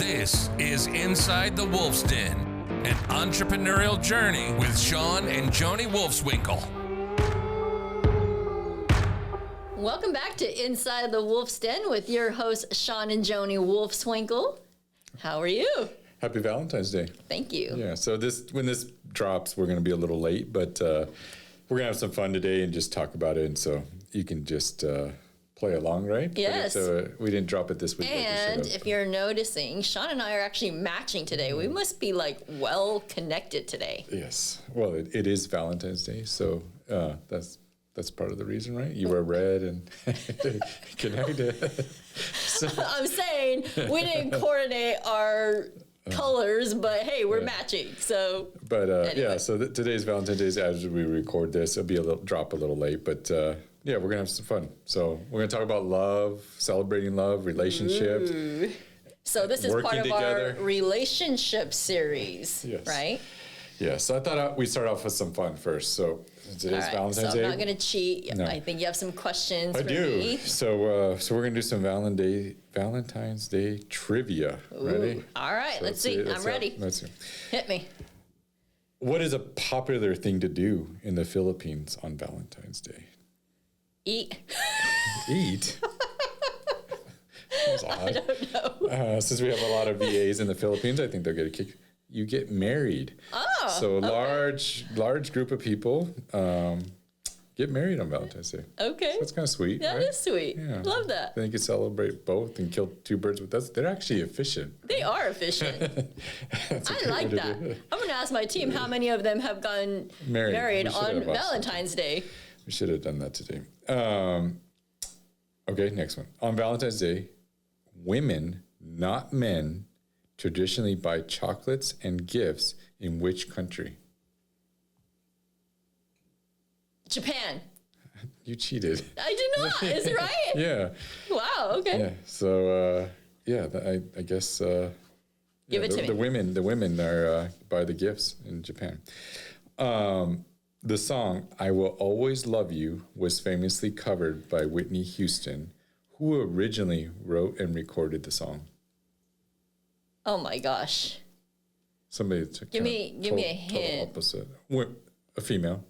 This is Inside the Wolf's Den, an entrepreneurial journey with Shawn and Joni Wolfswinkel. Welcome back to Inside the Wolf's Den with your hosts, Shawn and Joni Wolfswinkel. How are you? Happy Valentine's Day. Thank you. Yeah, so when this drops, we're going to be a little late, but we're going to have some fun today and just talk about it. And so you can just play along, right? Yes. So we didn't drop it this week. And if you're noticing, Shawn and I are actually matching today. We must be well connected today. Yes. Well, it is Valentine's Day, so that's part of the reason, right? You wear red and connected. So, I'm saying we didn't coordinate our colors, but hey, we're matching. So, but anyway. yeah. So today's Valentine's Day. As we record this, it'll be a little late, but yeah, we're gonna have some fun. So we're gonna talk about love, celebrating love, relationships. Ooh. So this is part of our relationship series, yes. Right? Yeah. So I thought we'd start off with some fun first. So today's Valentine's Day. I'm not gonna cheat. No. I think you have some questions for me. So we're gonna do some Valentine's Day trivia. Ooh. Ready? All right. So let's see. I'm ready. Let's see. Hit me. What is a popular thing to do in the Philippines on Valentine's Day? Eat. Eat? That's odd. I don't know. Since we have a lot of VAs in the Philippines, I think they'll get a kick. You get married. Oh. So large group of people get married on Valentine's Day. Okay. So that's kind of sweet. That right? is sweet. Yeah. Love that. Then you can celebrate both and kill two birds with us. They're actually efficient. They are efficient. I like that. I'm going to ask my team how many of them have gotten married on Valentine's Day. We should have done that today. Okay, next one. On Valentine's Day, women, not men, traditionally buy chocolates and gifts in which country? Japan. You cheated. I did not. Is it right? Yeah. Wow. Okay. Yeah. So I guess. Give it to me. The women are buy the gifts in Japan. The song "I Will Always Love You" was famously covered by Whitney Houston, who originally wrote and recorded the song. Oh my gosh! Somebody give me a hint. Opposite. A female.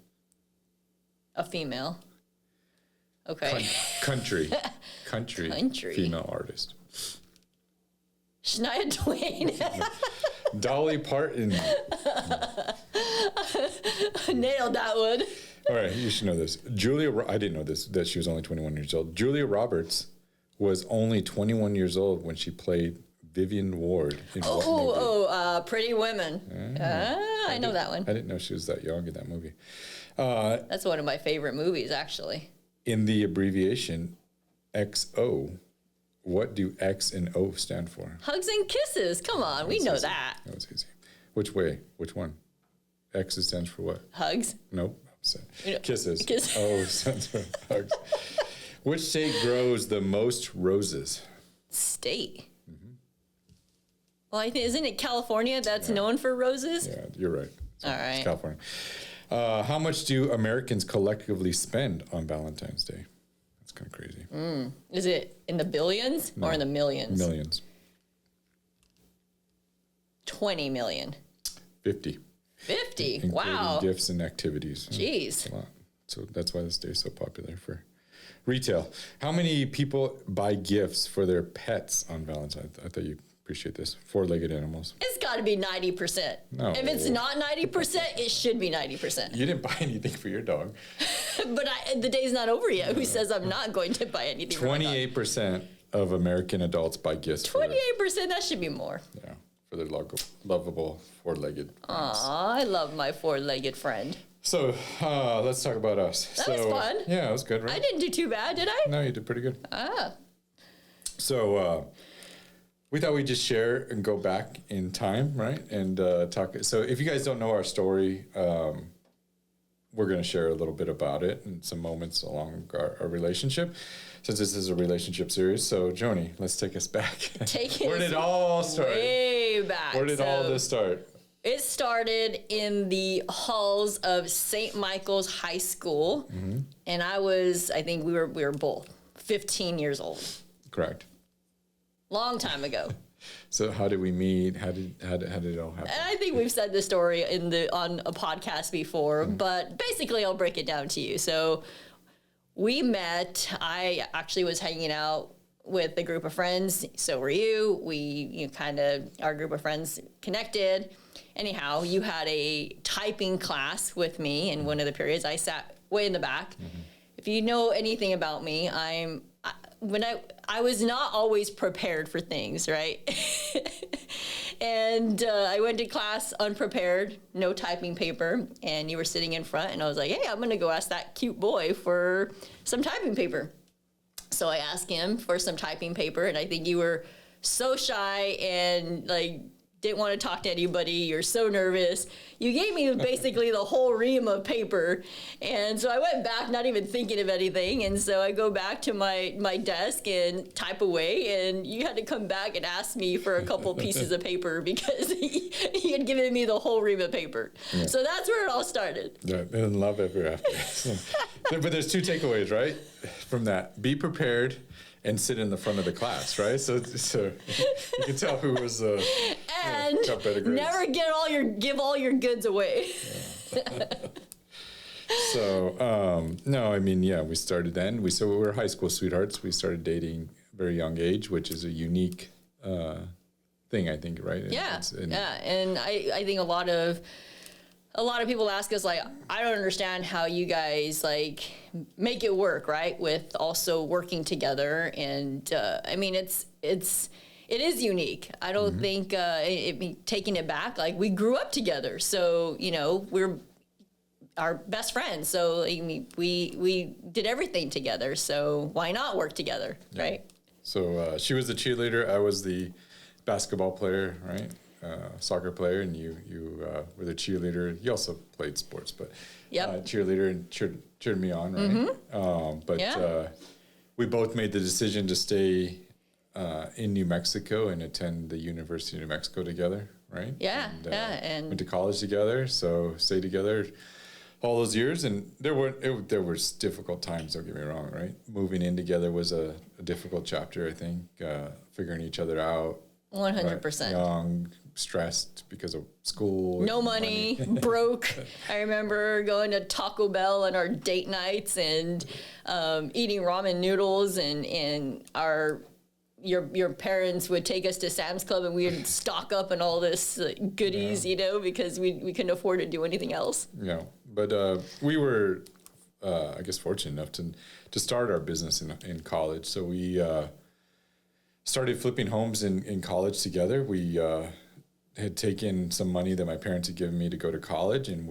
A female. Okay. Country. Female artist. Shania Twain. Dolly Parton. Nailed that one. All right, you should know this. I didn't know this, that she was only 21 years old. Julia Roberts was only 21 years old when she played Vivian Ward in Pretty Women. I know that one. I didn't know she was that young in that movie. That's one of my favorite movies, actually. In the abbreviation XO, what do X and O stand for? Hugs and kisses. Come on, we know that. That was easy. Which way? Which one? X stands for what? Hugs. Nope. Kisses. O stands for hugs. Which state grows the most roses? State. Mm-hmm. Well, I think isn't it California that's known for roses? Yeah, you're right. All right. It's California. How much do Americans collectively spend on Valentine's Day? That's kind of crazy. Is it in the billions or in the millions? Millions. 20 million. 50. 50? Including wow. Gifts and activities. Jeez. That's a lot. So that's why this day is so popular for retail. How many people buy gifts for their pets on Valentine's? I thought you appreciate this. Four-legged animals. It's got to be 90%. No. If it's not 90%, it should be 90%. You didn't buy anything for your dog. But the day's not over yet. Who says I'm not going to buy anything for my dog? 28% of American adults buy gifts. 28%? That should be more. Yeah, for their lovable four-legged friends. Aw, I love my four-legged friend. So let's talk about us. That was fun. Yeah, it was good, right? I didn't do too bad, did I? No, you did pretty good. So we thought we'd just share and go back in time, right? And talk. So if you guys don't know our story, we're going to share a little bit about it and some moments along our relationship, since this is a relationship series. So, Joni, let's take us back. Where did it all start? Way back. Where did all this start? It started in the halls of St. Michael's High School, and I think we were both 15 years old. Correct. Long time ago. So how did we meet? How did it all happen? And I think we've said this story on a podcast before, but basically I'll break it down to you. So we met. I actually was hanging out with a group of friends. So were you. Our group of friends connected. Anyhow, you had a typing class with me in one of the periods. I sat way in the back. If you know anything about me, I was not always prepared for things, right? And I went to class unprepared, no typing paper, and you were sitting in front, and I was like, hey, I'm going to go ask that cute boy for some typing paper. So I asked him for some typing paper, and I think you were so shy and didn't want to talk to anybody. You're so nervous. You gave me basically the whole ream of paper. And so I went back, not even thinking of anything. And so I go back to my desk and type away. And you had to come back and ask me for a couple pieces of paper because he had given me the whole ream of paper. Yeah. So that's where it all started. Yeah, and love ever after. But there's two takeaways, right? From that. Be prepared. And sit in the front of the class, right? So you can tell who was and got better grades. Never give all your goods away. Yeah. So we started then. We were high school sweethearts. We started dating at a very young age, which is a unique thing, I think, right? Yeah, and I think a lot of people ask us, I don't understand how you guys make it work, right? With also working together. And it is unique. I don't think taking it back, we grew up together. So, we're our best friends. So we did everything together. So why not work together, right? So she was the cheerleader. I was the basketball player, right? Soccer player, and you were the cheerleader. You also played sports, but cheerleader and cheered me on, right? We both made the decision to stay in New Mexico and attend the University of New Mexico together, right? And went to college together, so stayed together all those years. And there were difficult times. Don't get me wrong, right? Moving in together was a difficult chapter, I think. Figuring each other out. 100%. Young, stressed because of school. No money, broke. I remember going to Taco Bell on our date nights and eating ramen noodles, and your parents would take us to Sam's Club and we would stock up on all this goodies, because we couldn't afford to do anything else. Yeah, but we were, I guess, fortunate enough to start our business in college. So we started flipping homes in college together. We had taken some money that my parents had given me to go to college, and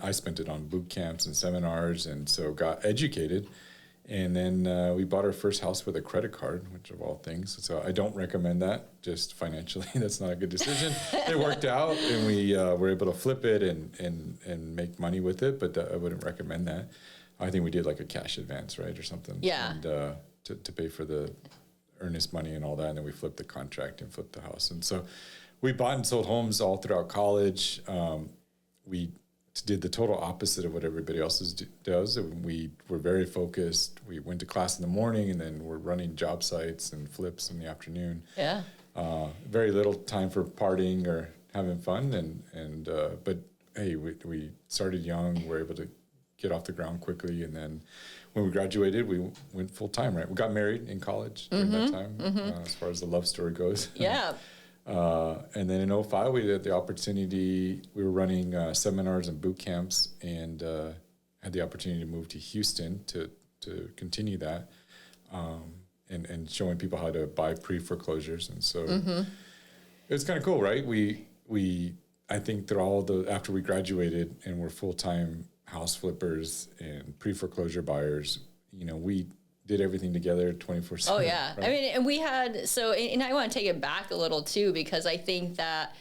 I spent it on boot camps and seminars, and so got educated. And then we bought our first house with a credit card, which of all things. So I don't recommend that, just financially. That's not a good decision. It worked out, and we were able to flip it and make money with it, but I wouldn't recommend that. I think we did a cash advance, right, or something. Yeah. And to pay for the earnest money and all that, and then we flipped the contract and flipped the house. And so we bought and sold homes all throughout college. We did the total opposite of what everybody else does. We were very focused. We went to class in the morning, and then we're running job sites and flips in the afternoon. Yeah. Very little time for partying or having fun. But hey, we started young. We were able to get off the ground quickly, and then when we graduated, we went full time. Right, we got married in college during that time. As far as the love story goes. Yeah. And then in 2005, we had the opportunity. We were running seminars and boot camps, and had the opportunity to move to Houston to continue that, and showing people how to buy pre-foreclosures. And so it was kind of cool, right? I think that after we graduated and we're full-time house flippers and pre-foreclosure buyers, we did everything together 24/7. Oh yeah. Right? I mean, and we had, and I want to take it back a little too, because I think that,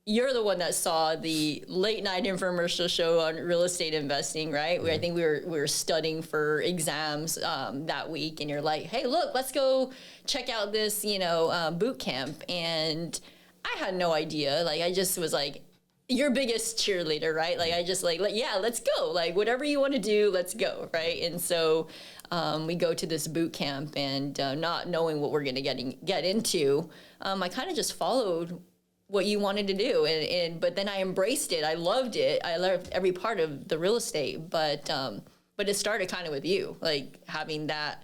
you're the one that saw the late night infomercial show on real estate investing, right? I think we were studying for exams that week, and you're like, hey, look, let's go check out this, boot camp. And I had no idea. I just was like, your biggest cheerleader, right? Like I just like yeah, let's go. Like whatever you want to do, let's go, right? And so we go to this boot camp, and not knowing what we're going to get into, I kind of just followed what you wanted to do, but then I embraced it. I loved it. I loved every part of the real estate, but it started kind of with you, like having that,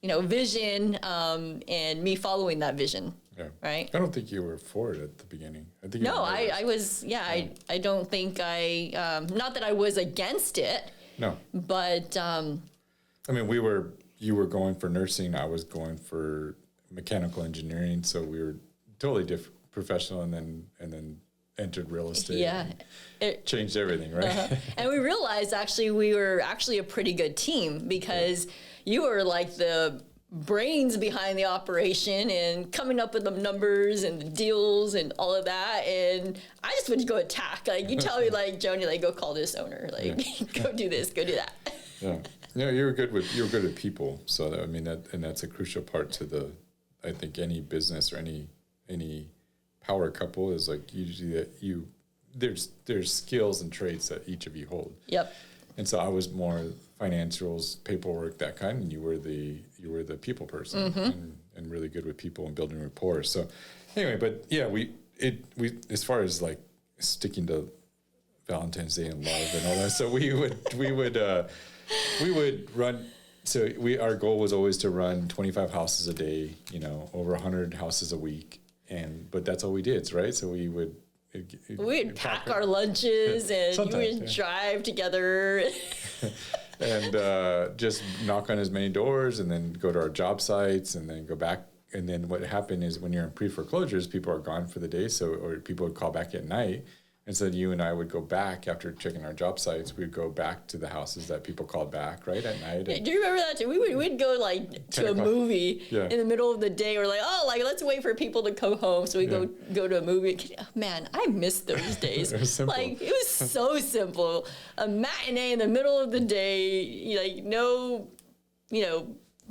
vision, and me following that vision. Yeah. Right. I don't think you were for it at the beginning. I think no, I was. Yeah, yeah. I don't think not that I was against it. No. But I mean, you were going for nursing. I was going for mechanical engineering. So we were totally different professional, and then entered real estate. Yeah. It changed everything, right? Uh-huh. And we realized we were actually a pretty good team, because you were like the brains behind the operation and coming up with the numbers and the deals and all of that, and I just would go attack. Like you tell me, like, Joni, like, go call this owner, like go do this, go do that. Yeah, you were good with people. So that, I mean, that's a crucial part to I think any business or any power couple is like usually that there's skills and traits that each of you hold. Yep. And so I was more financials, paperwork, that kind, and you were the people person, and really good with people and building rapport. So anyway, but yeah, we as far as like sticking to Valentine's Day and love and all that, so we would run. So our goal was always to run 25 houses a day, over 100 houses a week, but that's all we did, right? So we'd pack our lunches, and you would drive together. And just knock on as many doors, and then go to our job sites, and then go back. And then what happened is, when you're in pre-foreclosures, people are gone for the day, or people would call back at night. And so you and I would go back after checking our job sites. We'd go back to the houses that people called back, right, at night. Do you remember that too? We'd go like to a movie in the middle of the day. We're like, let's wait for people to come home. So we go to a movie. Man, I miss those days. It was simple. Like, it was so simple. A matinee in the middle of the day, like no,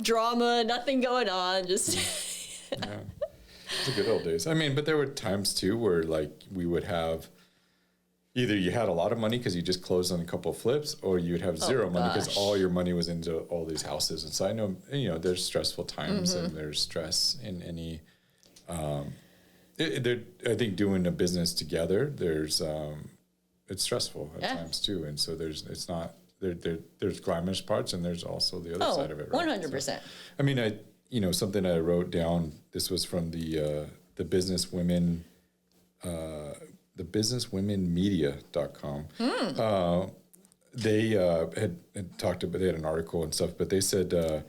drama, nothing going on. Just yeah, it's the good old days. I mean, but there were times too where like we would have. Either you had a lot of money because you just closed on a couple of flips, or you'd have zero money because all your money was into all these houses. And so I know, there's stressful times, and there's stress in any. I think doing a business together, it's stressful at times too, and so there's glamorous parts, and there's also the other side of it. Right? 100%. So, I mean, something I wrote down. This was from the business women. The businesswomenmedia.com. They had talked about, they had an article and stuff, but they said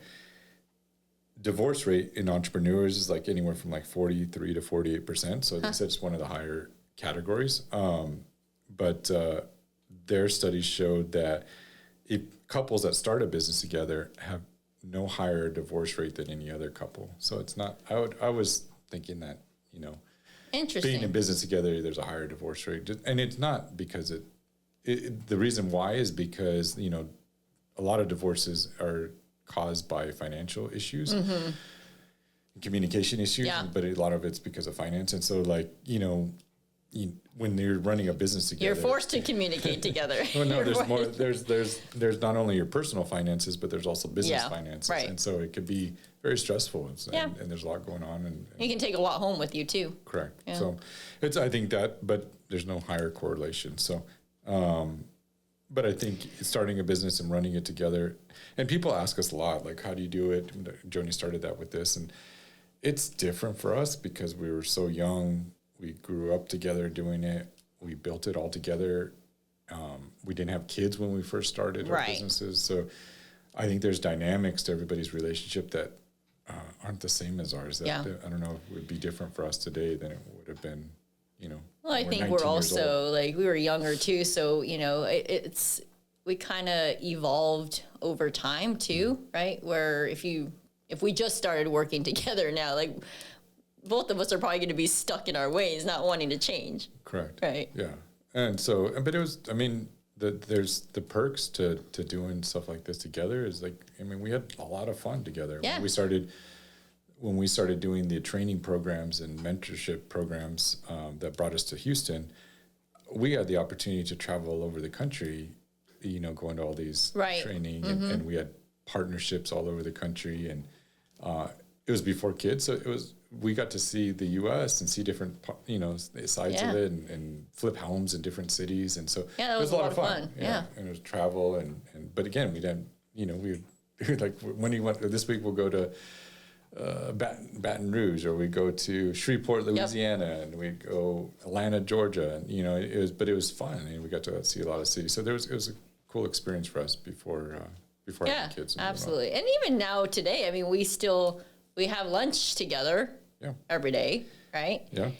divorce rate in entrepreneurs is like anywhere from like 43 to 48%. So they said it's one of the higher categories. But their studies showed that if couples that start a business together have no higher divorce rate than any other couple. So it's not, I was thinking that, Interesting. being in business together, there's a higher divorce rate. And it's not because the reason why is because, a lot of divorces are caused by financial issues, communication issues, but a lot of it's because of finance. And so like, when you're running a business together, you're forced to communicate together. Well, no, there's more. There's not only your personal finances, but there's also business finances, right. And so it could be very stressful, and there's a lot going on. And you can take a lot home with you too. Correct. Yeah. So I think that, but there's no higher correlation. So, but I think starting a business and running it together, and people ask us a lot, like, how do you do it? And Joni started that with this, and it's different for us because we were so young. We grew up together doing it. We built it all together. We didn't have kids when we first started our businesses. So I think there's dynamics to everybody's relationship that aren't the same as ours. That I don't know if it would be different for us today than it would have been, Well, I think we're also, like, we were younger too. So, we kind of evolved over time too, right? Where if we just started working together now, like, both of us are probably going to be stuck in our ways, not wanting to change. Correct. Right. Yeah. And so, but it was, there's the perks to doing stuff like this together is like, we had a lot of fun together. Yeah. When we started doing the training programs and mentorship programs that brought us to Houston, we had the opportunity to travel all over the country, going to all these Right. training, and we had partnerships all over the country, and it was before kids, so we got to see the U.S. and see different sides of it, and flip homes in different cities, and so that it was a lot of fun. Yeah. And it was travel, and but again, we didn't, we like, when you went this week, we'll go to Baton Rouge, or we go to Shreveport, Louisiana, and we go Atlanta, Georgia, and it was fun, and we got to see a lot of cities. So it was a cool experience for us before having kids. Absolutely. And even now today, I mean, we have lunch together every day, right? Yeah.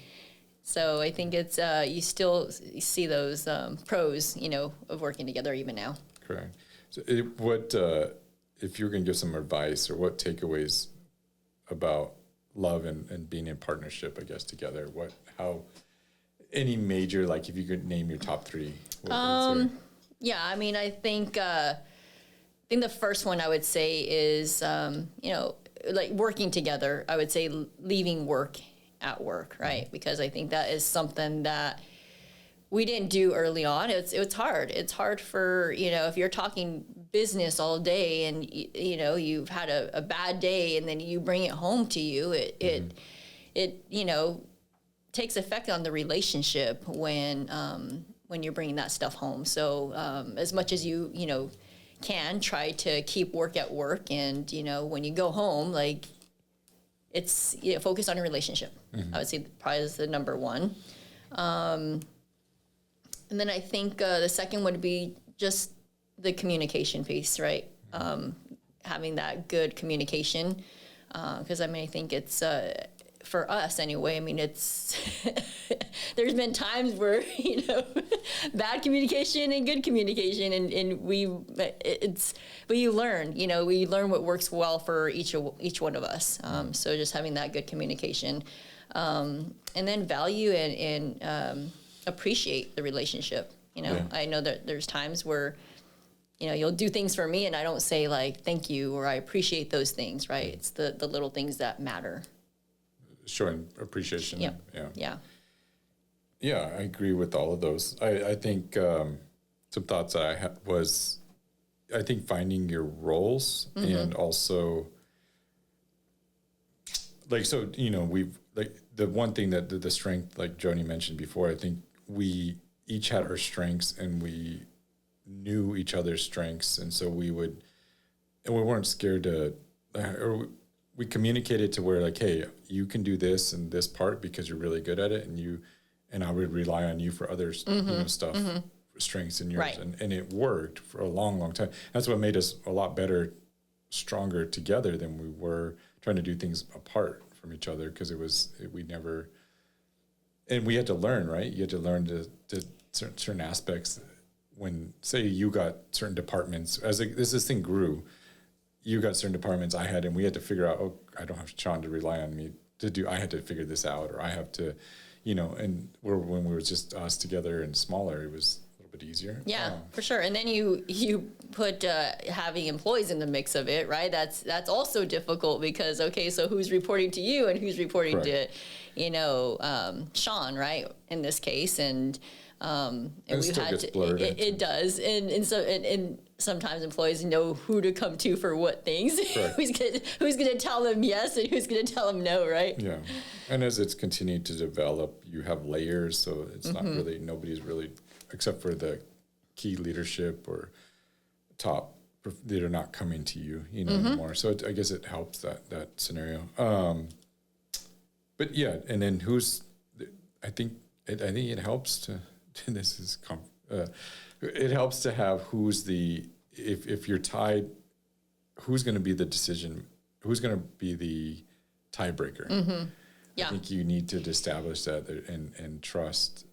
So I think it's you still see those pros, of working together even now. Correct. So what if you were going to give some advice, or what takeaways about love and being in what together, how any major, like if you could name your top three? Yeah, I mean, I think the first one I would say is, like working together. I would say leaving work at work, right? Because I think that is something that we didn't do early on. It's hard. It's hard for, if you're talking business all day and, you've had a bad day and then you bring it home to you, it takes effect on the relationship when you're bringing that stuff home. So as much as you can try to keep work at work, and when you go home, like it's focus on your relationship. I would say probably is the number one. And then I think the second would be just the communication piece, right? Having that good communication, because I think it's for us anyway. I mean, it's there's been times where bad communication and good communication, but you learn, we learn what works well for each one of us. So just having that good communication, and then value and appreciate the relationship. I know that there's times where you'll do things for me and I don't say like thank you or I appreciate those things, right? It's the little things that matter. Showing appreciation. Yeah, I agree with all of those. I think some thoughts that I had was, I think finding your roles, and also like, so we've, like, the one thing that the strength, like Joni mentioned before, I think we each had our strengths and we knew each other's strengths, and so we weren't scared to, or we communicated to where, like, hey, you can do this and this part because you're really good at it, and I would rely on you for other stuff, strengths in yours, right. and it worked for a long, long time. That's what made us a lot better, stronger together than we were trying to do things apart from each other, because we never, and we had to learn, right? You had to learn to certain aspects. When, say, you got certain departments, as this thing grew, you got certain departments I had, and we had to figure out, oh, I don't have Shawn to rely on me to do, I had to figure this out, or I have to, and when we were just us together and smaller, it was a little bit easier. Yeah, for sure. And then you put having employees in the mix of it, right? That's also difficult, because, okay, so who's reporting to you and who's reporting to, Shawn, right? In this case, and we've had to. It does, and sometimes employees know who to come to for what things. who's gonna tell them yes and who's gonna tell them no, right? Yeah, and as it's continued to develop, you have layers, so it's not really, nobody's really, except for the key leadership or top, that are not coming to you, anymore. So I guess it helps that scenario. But yeah, and then I think it helps to. This is it helps to have if you're tied, who's going to be the decision, who's going to be the tiebreaker. Yeah, I think you need to establish that and trust.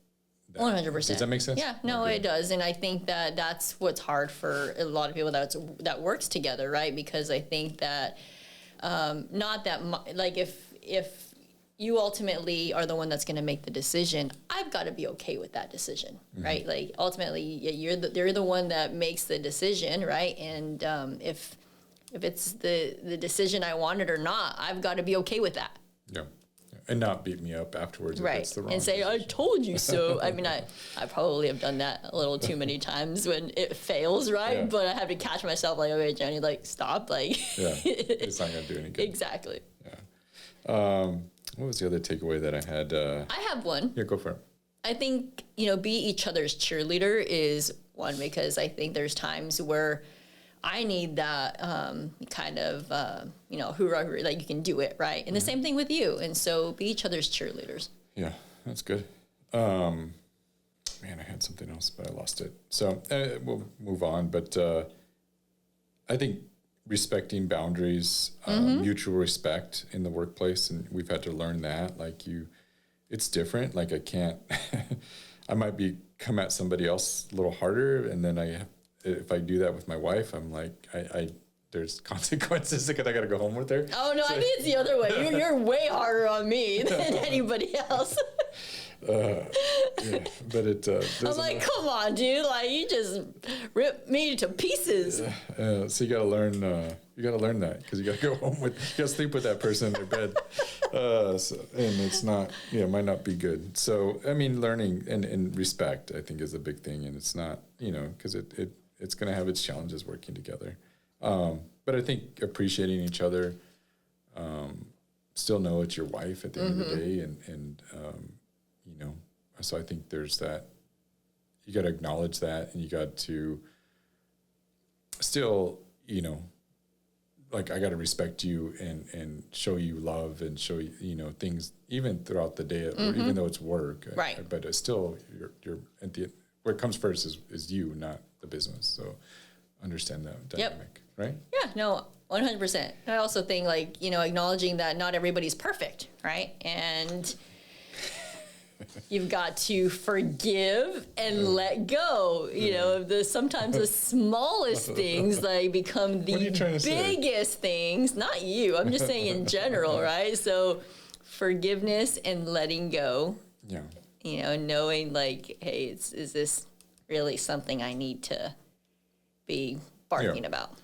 100%. Does that make sense? Yeah, no, it does, and I think that's what's hard for a lot of people that works together, right? Because I think that not that like if you ultimately are the one that's going to make the decision, I've got to be okay with that decision, right? Like, ultimately, you're the one that makes the decision, right? And if it's the decision I wanted or not, I've got to be okay with that. Yeah. and not beat me up afterwards if it's the wrong and say, I decision. told you so. I mean, I probably have done that a little too many times when it fails, right? Yeah. But I have to catch myself like, okay, Joni, like, stop. Like, Yeah, it's not going to do any good. Exactly. What was the other takeaway that I had? I have one. Yeah, go for it. I think, be each other's cheerleader is one, because I think there's times where I need that kind of, hoorah, like you can do it, right? And the same thing with you. And so be each other's cheerleaders. Yeah, that's good. Man, I had something else, but I lost it. So we'll move on. But I think respecting boundaries, mutual respect in the workplace, and we've had to learn that. Like it's different. Like I can't, I might come at somebody else a little harder, and then if I do that with my wife, I'm like, there's consequences because I got to go home with her. Oh no, I think it's the other way. You're way harder on me than anybody else. Yeah, but it. I'm like, come on, dude! Like you just ripped me to pieces. So you got to learn. You got to learn that because you got to go home you got to sleep with that person in their bed, and it's not. Yeah, it might not be good. So I mean, learning and respect, I think, is a big thing, and it's not, because it's going to have its challenges working together. But I think appreciating each other, still know it's your wife at the end of the day, and so I think there's that. You got to acknowledge that, and you got to still, like I got to respect you and show you love and show you, things even throughout the day, or even though it's work, right? But it's still you're at the what comes first is you, not the business. So understand that dynamic, right? Yeah, no, 100%. I also think acknowledging that not everybody's perfect, right? And you've got to forgive and let go. Sometimes the smallest things become the biggest things. Not you. I'm just saying in general, right? So forgiveness and letting go. Yeah. Knowing hey, is this really something I need to be barking about?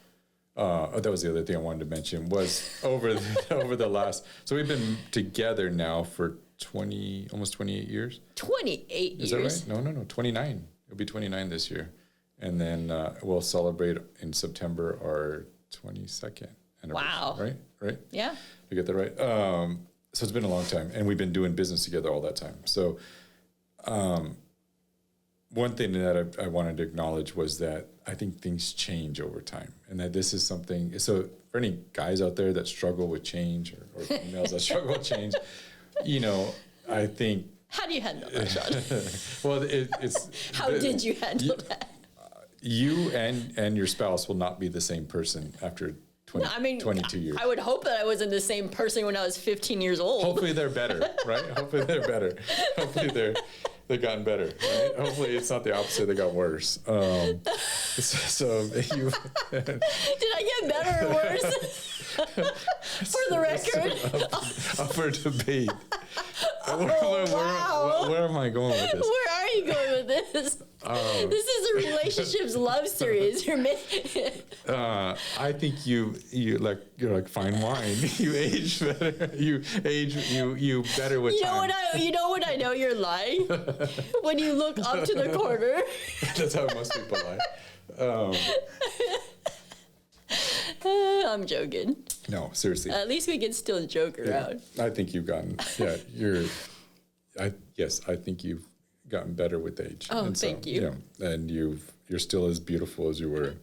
That was the other thing I wanted to mention was over the last. So we've been together now for almost 28 years. 28 years. Is that right? No, 29. It'll be 29 this year. And then we'll celebrate in September our 22nd anniversary. Wow. Right? Yeah. To get that right. So it's been a long time, and we've been doing business together all that time. So one thing that I wanted to acknowledge was that I think things change over time, and that this is something. So for any guys out there that struggle with change, or females that struggle with change, I think. How do you handle that, Shawn? Well, it's. How did you handle that? You and your spouse will not be the same person after 22 years. I would hope that I wasn't the same person when I was 15 years old. Hopefully they're better, right? Hopefully they're better. Hopefully they've gotten better, right? Hopefully it's not the opposite, they got worse. So you... Did I get better or worse? For the record. Up for debate. Wow. Where am I going with this? Where are you going with this? This is a relationships love series. I think you're like fine wine. You age better. You better with time. You know when I know you're lying? When you look up to the corner. That's how most people lie. I'm joking. No, seriously. At least we can still joke around. I think you've gotten. I think you've gotten better with age. Oh, thank you. And you're still as beautiful as you were.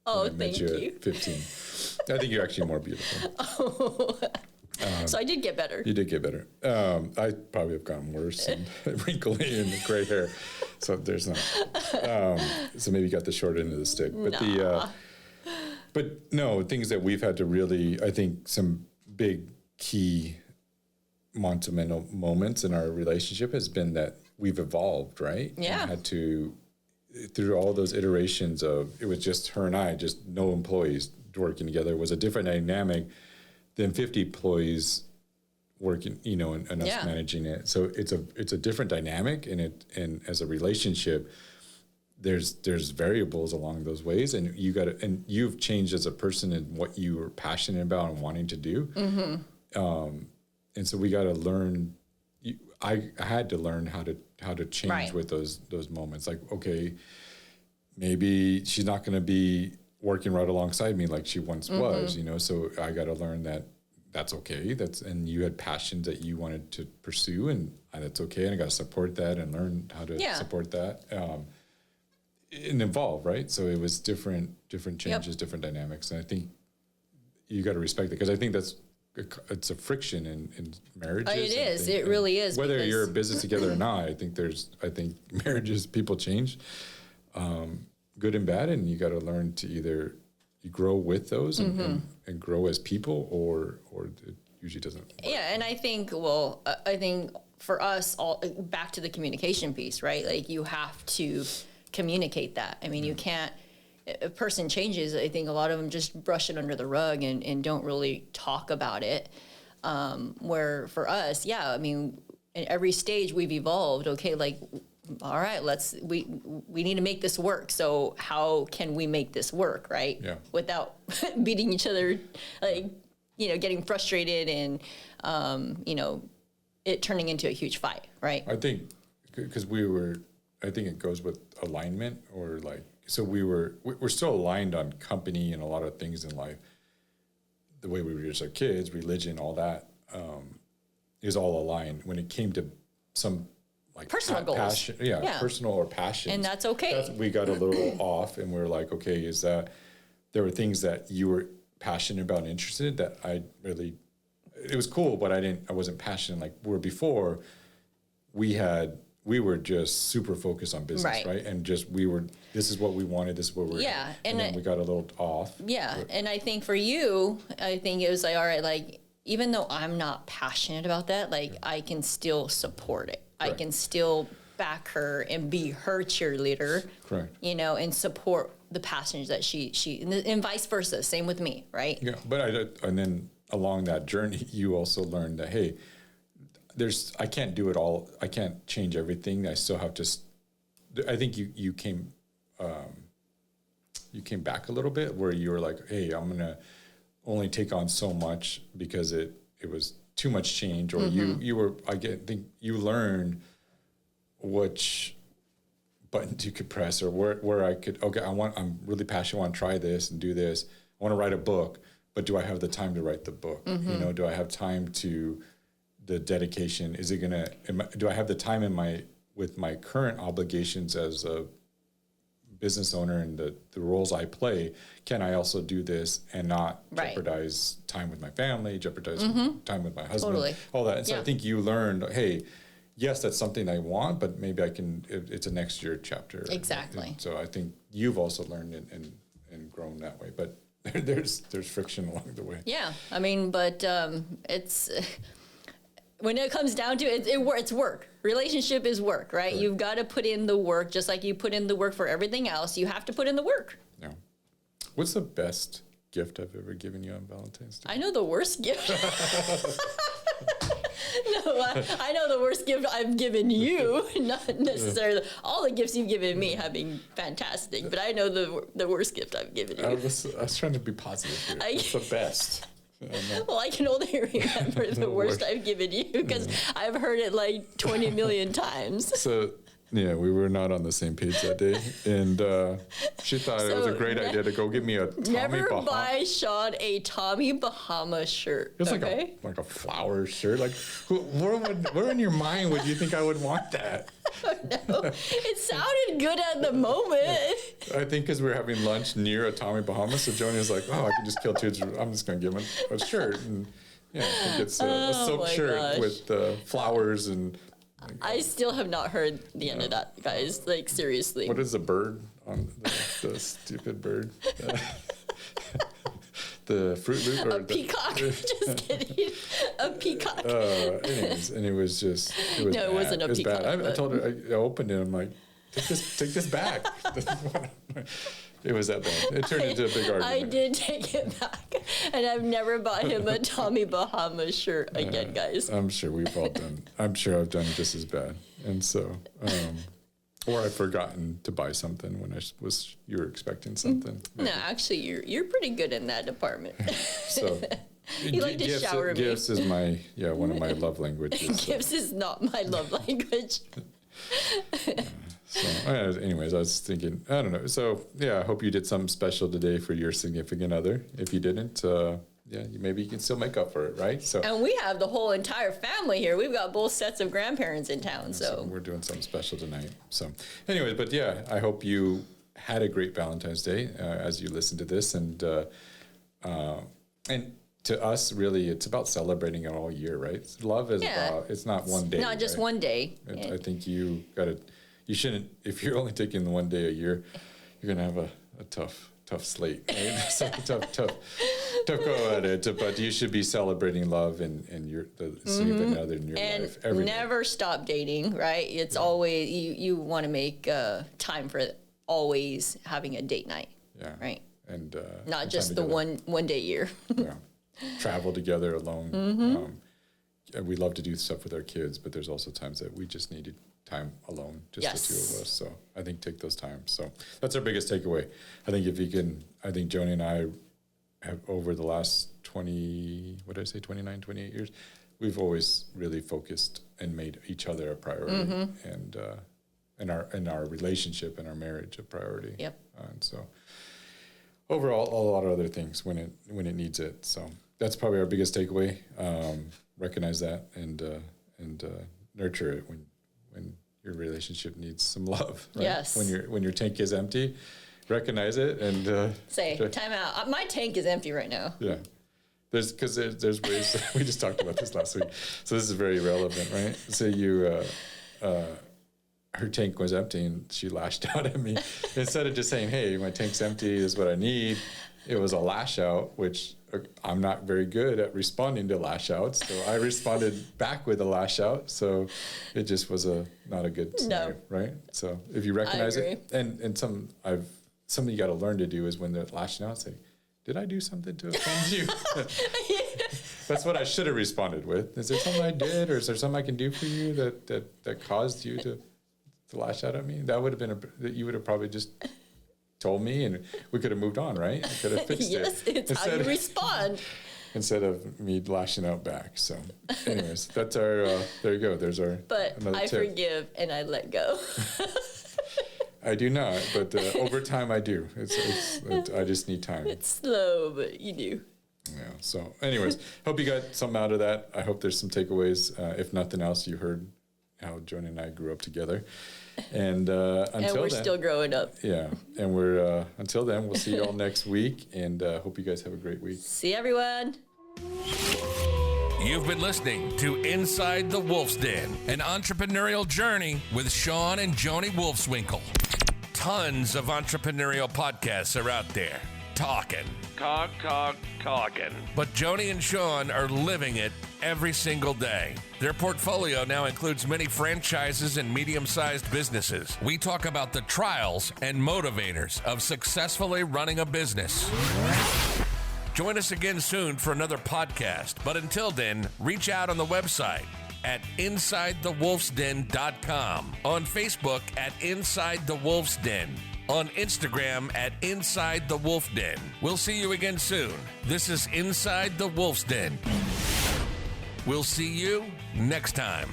Oh, when I met you at 15. I think you're actually more beautiful. Oh. So I did get better. You did get better. I probably have gotten worse and wrinkly and gray hair. So there's not. So maybe you got the short end of the stick. But But no, things that we've had to really, I think, some big key monumental moments in our relationship has been that we've evolved, right? Yeah. And had to, through all those iterations of, it was just her and I, just no employees working together, was a different dynamic than 50 employees working, and us managing it. So it's a different dynamic, and as a relationship, there's variables along those ways, and you've changed as a person and what you were passionate about and wanting to do. Mm-hmm. and so we got to learn. I had to learn how to change Right. with those moments. Like, okay, maybe she's not going to be working right alongside me like she once was, you know. So I got to learn that that's okay. And you had passions that you wanted to pursue, and that's okay. And I got to support that and learn how to support that. And evolve, right? So it was different changes, different dynamics, and I think you got to respect it, because I think it's a friction in marriages. It is. It really is. Whether you're in business together or not, I think marriages, people change, good and bad, and you got to learn to either you grow with those and grow as people, or it usually doesn't work. Yeah, and I think for us, all back to the communication piece, right? Like, you have to communicate that. I mean, you can't. A person changes, I think a lot of them just brush it under the rug and don't really talk about it. Where for us, I mean, in every stage we've evolved. Okay, like, all right, we need to make this work. So how can we make this work, right? Yeah. Without beating each other, like, you know, getting frustrated and, you know, it turning into a huge fight, right? I think because I think it goes with alignment, or like, so we're still aligned on company and a lot of things in life. The way we raise our kids, religion, all that is all aligned. When it came to some like personal goals, passion, personal or passion, and that's okay. We got a little off, and we're like, okay, is that there were things that you were passionate about and interested in that it was cool, but I wasn't passionate. Like, where before we were just super focused on business, right? And just this is what we wanted, this is what we're and then we got a little off. Yeah, and I think for you, I think it was like, all right, like, even though I'm not passionate about that, like, I can still support it. Correct. I can still back her and be her cheerleader. Correct. You know, and support the passions that she and vice versa. Same with me, right? Yeah, but and then along that journey, you also learned that, hey, I can't do it all. I can't change everything. I still have to. I think you came back a little bit, where you were like, hey, I'm gonna only take on so much because it was too much change, or I think you learned which buttons you could press, or where I could. Okay, I'm really passionate. I want to try this and do this. I want to write a book, but do I have the time to write the book? You know, do I have time to the dedication? Do I have the time with my current obligations as a business owner and the roles I play? Can I also do this and not jeopardize time with my family, jeopardize time with my husband, all that? And so I think you learned, hey, yes, that's something I want, but maybe it's a next year chapter. Exactly. And so I think you've also learned and grown that way, but there's friction along the way. Yeah, I mean, but it's when it comes down to it, it's work. Relationship is work, right? You've got to put in the work, just like you put in the work for everything else. You have to put in the work. Yeah. What's the best gift I've ever given you on Valentine's Day? I know the worst gift. No, I know the worst gift I've given you. Not necessarily all the gifts you've given me have been fantastic, but I know the worst gift I've given you. I was trying to be positive here. It's the best. Well, I can only remember the worst I've given you because I've heard it like 20 million times. So, yeah, we were not on the same page that day, and she thought it was a great idea to go get me a Tommy Never Bahama. buy Shawn a Tommy Bahama shirt. It's like a flower shirt. Like, where in your mind would you think I would want that? No, it sounded good at the moment. I think because we were having lunch near a Tommy Bahama, so Joni was like, "Oh, I can just kill two. I'm just gonna give him a shirt." And yeah, I think it's a silk shirt with flowers and. I still have not heard the end of that, guys. Like, seriously. What is the bird on the stupid bird? The Fruit Loop? Or a peacock. Just kidding. A peacock. Anyways, and it was no, it wasn't a peacock. Bad. I told her, I opened it, I'm like, take this back. It was that bad. It turned into a big argument. I did take it back, and I've never bought him a Tommy Bahama shirt again, guys. I'm sure we've all done. I'm sure I've done just as bad, and so, or I've forgotten to buy something when you were expecting something. No, actually, you're pretty good in that department. So, You like to shower me. Gifts is one of my love languages. Gifts is not my love language. So, anyways, I was thinking, I don't know. So, yeah, I hope you did something special today for your significant other. If you didn't, maybe you can still make up for it, right? So, and we have the whole entire family here. We've got both sets of grandparents in town. So we're doing something special tonight. So, anyways, but yeah, I hope you had a great Valentine's Day as you listen to this. And to us, really, it's about celebrating it all year, right? Love is about, it's not one day. Not just one day. I think you shouldn't, if you're only taking the one day a year, you're going to have a tough slate, right? So tough go at it. But you should be celebrating love and the significant other in your life every day. Never stop dating, right? It's always, you want to make time for always having a date night, right? And not just the one day a year. Yeah. Travel together alone. We love to do stuff with our kids, but there's also times that we just needed time alone, just the two of us. So I think take those times. So that's our biggest takeaway. I think Joni and I have over the last 29, 28 years, we've always really focused and made each other a priority and our relationship and our marriage a priority. Yep. And so overall, a lot of other things when it needs it. So that's probably our biggest takeaway. Recognize that and nurture it when your relationship needs some love. Right? Yes. When your tank is empty, recognize it and say time out. My tank is empty right now. Yeah. There's ways. We just talked about this last week, so this is very relevant, right? So her tank was empty and she lashed out at me. Instead of just saying, hey, my tank's empty, this is what I need, it was a lash out, which I'm not very good at responding to lash outs. So I responded back with a lash out. So it just was not a good scenario, right? So if you recognize it, and something you got to learn to do is when they're lashing out, say, did I do something to offend you? That's what I should have responded with. Is there something I did, or is there something I can do for you that caused you to lash out at me? That would have been that you would have probably just told me, and we could have moved on, right? We could have fixed it. Yes, it's how you respond. Instead of me lashing out back. So, anyways, that's our. There you go. There's our. But I tip. forgive and I let go. I do not, but over time I do. I just need time. It's slow, but you do. Yeah. So, anyways, hope you got something out of that. I hope there's some takeaways. If nothing else, you heard how Joni and I grew up together. And until we're then, still growing up. Yeah. And we're until then, we'll see you all next week. And hope you guys have a great week. See everyone. You've been listening to Inside the Wolf's Den, an entrepreneurial journey with Shawn and Joni Wolfswinkel. Tons of entrepreneurial podcasts are out there. Talking. But Joni and Shawn are living it every single day. Their portfolio now includes many franchises and medium-sized businesses. We talk about the trials and motivators of successfully running a business. Join us again soon for another podcast. But until then, reach out on the website at InsideTheWolfsDen.com, on Facebook at Inside the Wolf's Den, on Instagram at Inside the Wolf Den. We'll see you again soon. This is Inside the Wolf's Den. We'll see you next time.